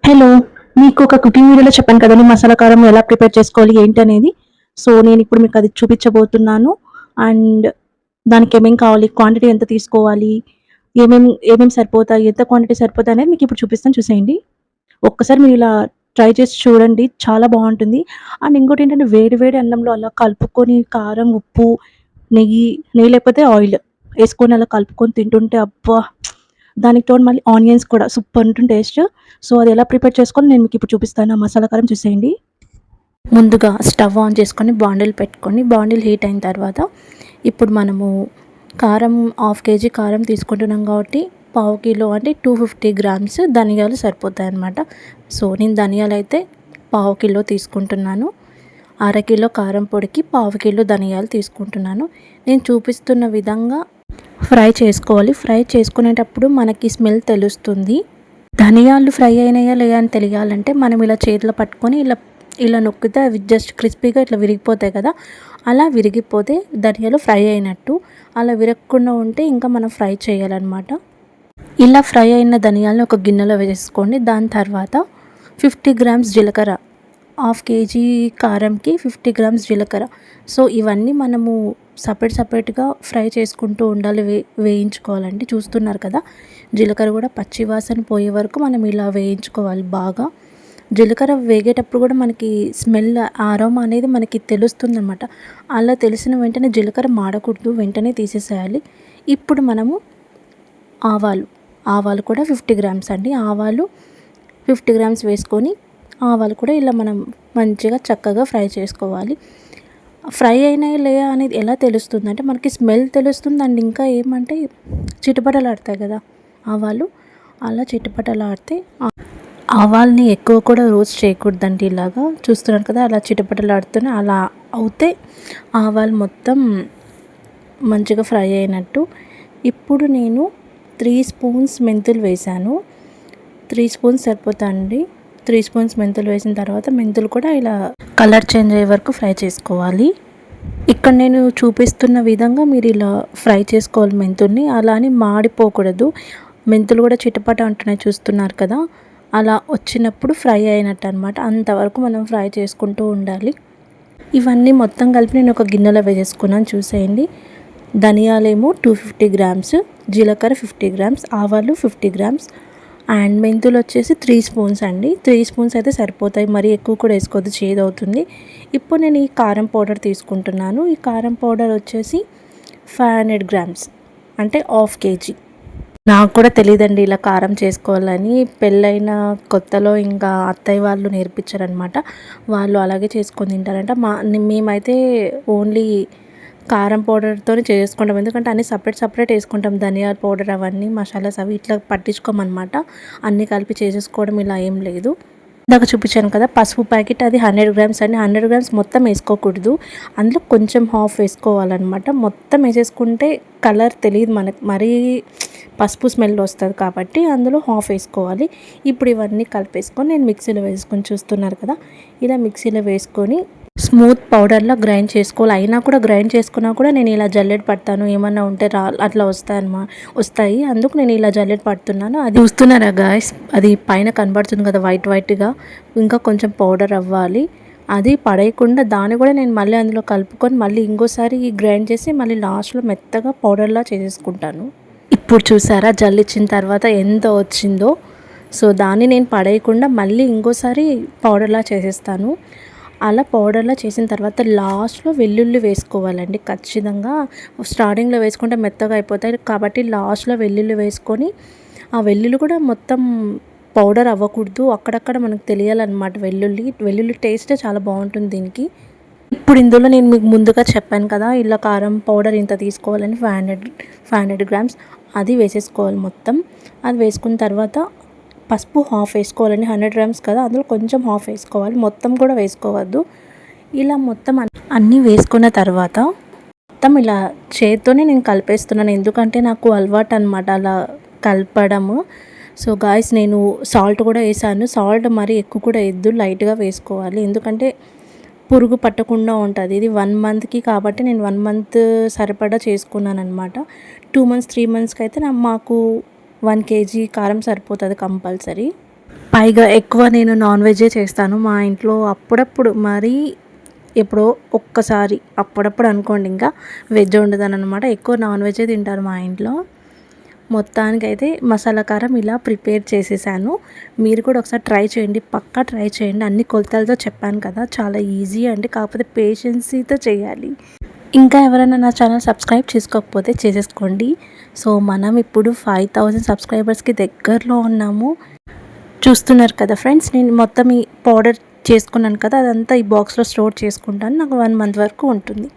Hello! మీకు ఒక cooking వీడియోలో చెప్పాను కదండీ! మసాలా కారం ఎలా ప్రిపేర్ చేసుకోవాలి ఏంటి అనేది. సో, నేనిప్పుడు మీకది చూపించబోతున్నాను. అండ్ దానికేమేం కావాలి, క్వాంటిటీ ఎంత తీసుకోవాలి, ఏమేం సరిపోతాయి, ఎంత క్వాంటిటీ సరిపోతాయనేది మీకిప్పుడు చూపిస్తాను చూసేయండి. ఒక్కసారి మీరిలా ట్రై చేసి చూడండి. చాలా బావుంటుంది. అండ్ ఇంకోటేంటంటే వేడి వేడి అన్నంలో అలా కలుపుకొని కారం, ఉప్పు, నెయ్యి లేకపోతే ఆయిల్ ఏసుకొని అలా కలుపుకొని తింటుంటే అబ్బా! దానికి తోడు మళ్ళీ ఆనియన్స్ కూడా సూపరుంటుంది టేస్ట్. సో, అది ఎలా ప్రిపేర్ చేసుకోవాలో నేను మీకిప్పుడు చూపిస్తాను. ఆ మసాలా కారం చూసేయండి. ముందుగా స్టవ్ ఆన్ చేసుకొని బాండిల్ పెట్టుకొని, బాండిల్ హీట్ అయిన తర్వాత ఇప్పుడు మనము కారం హాఫ్ కేజీ కారం తీసుకుంటున్నాం కాబట్టి పావు కిలో అంటే 250 గ్రామ్స్ ధనియాలు సరిపోతాయన్నమాట. సో, నేను ధనియాలైతే పావు కిలో తీసుకుంటున్నాను. అరకిలో కారం పొడికి పావు కిలో ధనియాలు తీసుకుంటున్నాను. నేను చూపిస్తున్న విధంగా ఫ్రై చేసుకోవాలి. ఫ్రై చేసుకునేటప్పుడు మనకి స్మెల్ తెలుస్తుంది. ధనియాలు ఫ్రై అయినాయా లేదా అని తెలియాలంటే మనం ఇలా చేతిలో పట్టుకొని ఇలా నొక్కితే అవి జస్ట్ క్రిస్పీగా ఇట్లా విరిగిపోతాయి కదా! అలా విరిగిపోతే ధనియాలు ఫ్రై అయినట్టు. అలా విరగకుండా ఉంటే ఇంకా మనం ఫ్రై చేయాలన్నమాట. ఇలా ఫ్రై అయిన ధనియాలను ఒక గిన్నెలో వేసేసుకోండి. దాని తర్వాత 50 గ్రామ్స్ జీలకర్ర, హాఫ్ కేజీ కారంకి 50 గ్రామ్స్ జీలకర్ర. సో, ఇవన్నీ మనము సపరేట్‌గా ఫ్రై చేసుకుంటూ ఉండాలి. వేయించుకోవాలండి. చూస్తున్నారు కదా! జీలకర్ర కూడా పచ్చి వాసన పోయే వరకు మనం ఇలా వేయించుకోవాలి బాగా. జీలకర్ర వేగేటప్పుడు కూడా మనకి స్మెల్, అరోమా అనేది మనకి తెలుస్తుందనమాట. అలా తెలిసిన వెంటనే జీలకర్ర మాడకూడదు. వెంటనే తీసేసేయాలి. ఇప్పుడు మనము ఆవాలు కూడా 50 గ్రామ్స్ అండి. ఆవాలు 50 గ్రామ్స్ వేసుకొని ఆవాలు కూడా ఇలా మనం మంచిగా చక్కగా ఫ్రై చేసుకోవాలి. ఫ్రై అయినాయా లేదా అనేది ఎలా తెలుస్తుందంటే మనకి స్మెల్ తెలుస్తుంది. అండ్ ఇంకా ఏమంటే చిటపటలాడతాయి కదా ఆవాలు. అలా చిటపటలాడితే ఆవాల్ని ఎక్కువ కూడా రోస్ట్ చేయకూడదండి. ఇలాగా చూస్తున్నారు కదా, అలా చిటపటలాడుతూనే అలా అవుతే ఆవాలు మొత్తం మంచిగా ఫ్రై అయినట్టు. ఇప్పుడు నేను 3 స్పూన్స్ మెంతులు వేశాను. 3 స్పూన్స్ సరిపోతాయండి. 3 స్పూన్స్ మెంతులు వేసిన తర్వాత మెంతులు కూడా ఇలా కలర్ చేంజ్ అయ్యే వరకు ఫ్రై చేసుకోవాలి. ఇక్కడ నేను చూపిస్తున్న విధంగా మీరు ఇలా ఫ్రై చేసుకోవాలి మెంతుల్ని. అలా అని మాడిపోకూడదు. మెంతులు కూడా చిటపట అంటున్నాయి చూస్తున్నారు కదా! అలా వచ్చినప్పుడు ఫ్రై అయినట్టు అనమాట. అంతవరకు మనం ఫ్రై చేసుకుంటూ ఉండాలి. ఇవన్నీ మొత్తం కలిపి నేను ఒక గిన్నెలో వేసేసుకున్నాను చూసేయండి. ధనియాలేమో 250 గ్రామ్స్, జీలకర్ర 50 గ్రామ్స్, ఆవాలు 50 గ్రామ్స్ అండ్ మెంతులు వచ్చేసి 3 స్పూన్స్ అండి. 3 స్పూన్స్ అయితే సరిపోతాయి. మరీ ఎక్కువ కూడా వేసుకోవద్దు, చేదవుతుంది. ఇప్పుడు నేను ఈ కారం పౌడర్ తీసుకుంటున్నాను. ఈ కారం పౌడర్ వచ్చేసి 500 గ్రామ్స్ అంటే హాఫ్ కేజీ. నాకు కూడా తెలియదండి ఇలా కారం చేసుకోవాలని. పెళ్ళైన కొత్తలో ఇంకా అత్తయ్య వాళ్ళు నేర్పించారనమాట. వాళ్ళు అలాగే చేసుకొని తింటారంట. మేమైతే ఓన్లీ కారం పౌడర్తోనే చేసుకుంటాం. ఎందుకంటే అన్నీ సపరేట్ వేసుకుంటాం. ధనియాల పౌడర్ అవన్నీ మసాలాస్ అవి ఇట్లా పట్టించుకోమన్నమాట. అన్నీ కలిపి చేసేసుకోవడం ఇలా ఏం లేదు. ఇందాక చూపించాను కదా పసుపు ప్యాకెట్, అది 100 గ్రామ్స్ అండి. 100 గ్రామ్స్ మొత్తం వేసుకోకూడదు. అందులో కొంచెం హాఫ్ వేసుకోవాలన్నమాట. మొత్తం వేసేసుకుంటే కలర్ తెలియదు మనకు, మరీ పసుపు స్మెల్ వస్తుంది కాబట్టి అందులో హాఫ్ వేసుకోవాలి. ఇప్పుడు ఇవన్నీ కలిపేసుకొని నేను మిక్సీలో వేసుకొని చూస్తున్నారు కదా, ఇలా మిక్సీలో వేసుకొని స్మూత్ పౌడర్లా గ్రైండ్ చేసుకోవాలి. అయినా కూడా గ్రైండ్ చేసుకున్నా కూడా నేను ఇలా జల్లెడ పడతాను. ఏమన్నా ఉంటే అట్లా వస్తాయి. అందుకు నేను ఇలా జల్లెడ పడుతున్నాను. అది చూస్తున్నారా గాయ్స్, అది పైన కనబడుతుంది కదా వైట్గా, ఇంకా కొంచెం పౌడర్ అవ్వాలి. అది పడేయకుండా దాన్ని కూడా నేను మళ్ళీ అందులో కలుపుకొని మళ్ళీ ఇంకోసారి గ్రైండ్ చేసి మళ్ళీ లాస్ట్లో మెత్తగా పౌడర్లా చేసేసుకుంటాను. ఇప్పుడు చూసారా జల్లిచ్చిన తర్వాత ఎంత వచ్చిందో. సో దాన్ని నేను పడేయకుండా మళ్ళీ ఇంకోసారి పౌడర్లా చేసేస్తాను. అలా పౌడర్లా చేసిన తర్వాత లాస్ట్లో వెల్లుల్లి వేసుకోవాలండి ఖచ్చితంగా. స్టార్టింగ్లో వేసుకుంటే మెత్తగా అయిపోతాయి కాబట్టి లాస్ట్లో వెల్లుల్లి వేసుకొని, ఆ వెల్లుల్లి కూడా మొత్తం పౌడర్ అవ్వకూడదు, అక్కడక్కడ మనకు తెలియాలన్నమాట. వెల్లుల్లి టేస్టే చాలా బాగుంటుంది దీనికి. ఇప్పుడు ఇందులో నేను మీకు ముందుగా చెప్పాను కదా, ఇలా కారం పౌడర్ ఇంత తీసుకోవాలని 500 గ్రామ్స్ అది వేసేసుకోవాలి మొత్తం. అది వేసుకున్న తర్వాత పసుపు హాఫ్ వేసుకోవాలండి. 100 గ్రామ్స్ కదా, అందులో కొంచెం హాఫ్ వేసుకోవాలి, మొత్తం కూడా వేసుకోవద్దు. ఇలా మొత్తం అన్నీ వేసుకున్న తర్వాత మొత్తం ఇలా చేత్తోనే నేను కలిపేస్తున్నాను. ఎందుకంటే నాకు అలవాటు అనమాట అలా కలపడము. సో గాయ్స్, నేను సాల్ట్ కూడా వేసాను. సాల్ట్ మరి ఎక్కువ కూడా వేయద్దు, లైట్గా వేసుకోవాలి. ఎందుకంటే పురుగు పట్టకుండా ఉంటుంది. ఇది 1 మంత్కి కాబట్టి నేను 1 మంత్ సరిపడా చేసుకున్నాను అనమాట. 2 మంత్స్ 3 మంత్స్కి అయితే మాకు 1 కేజీ కారం సరిపోతుంది కంపల్సరీ. పైగా ఎక్కువ నేను నాన్ వెజ్జే చేస్తాను మా ఇంట్లో. అప్పుడప్పుడు మరీ ఎప్పుడో ఒక్కసారి అప్పుడప్పుడు అనుకోండి, ఇంకా వెజ్ వండుతానన్నమాట. ఎక్కువ నాన్ వెజ్జే తింటారు మా ఇంట్లో. మొత్తానికైతే మసాలా కారం ఇలా ప్రిపేర్ చేసేసాను. మీరు కూడా ఒకసారి ట్రై చేయండి, పక్కా ట్రై చేయండి. అన్ని కొలతలతో చెప్పాను కదా, చాలా ఈజీ అండి, కాకపోతే పేషెన్సీతో చేయాలి. ఇంకా ఎవరైనా నా ఛానల్ సబ్స్క్రైబ్ చేసుకోకపోతే చేసేసుకోండి. సో మనం ఇప్పుడు 5000 సబ్స్క్రైబర్స్కి దగ్గరలో ఉన్నాము. చూస్తున్నారు కదా ఫ్రెండ్స్, నేను మొత్తం ఈ పౌడర్ చేసుకున్నాను కదా, అదంతా ఈ బాక్స్లో స్టోర్ చేసుకుంటాను. నాకు 1 మంత్ వరకు ఉంటుంది.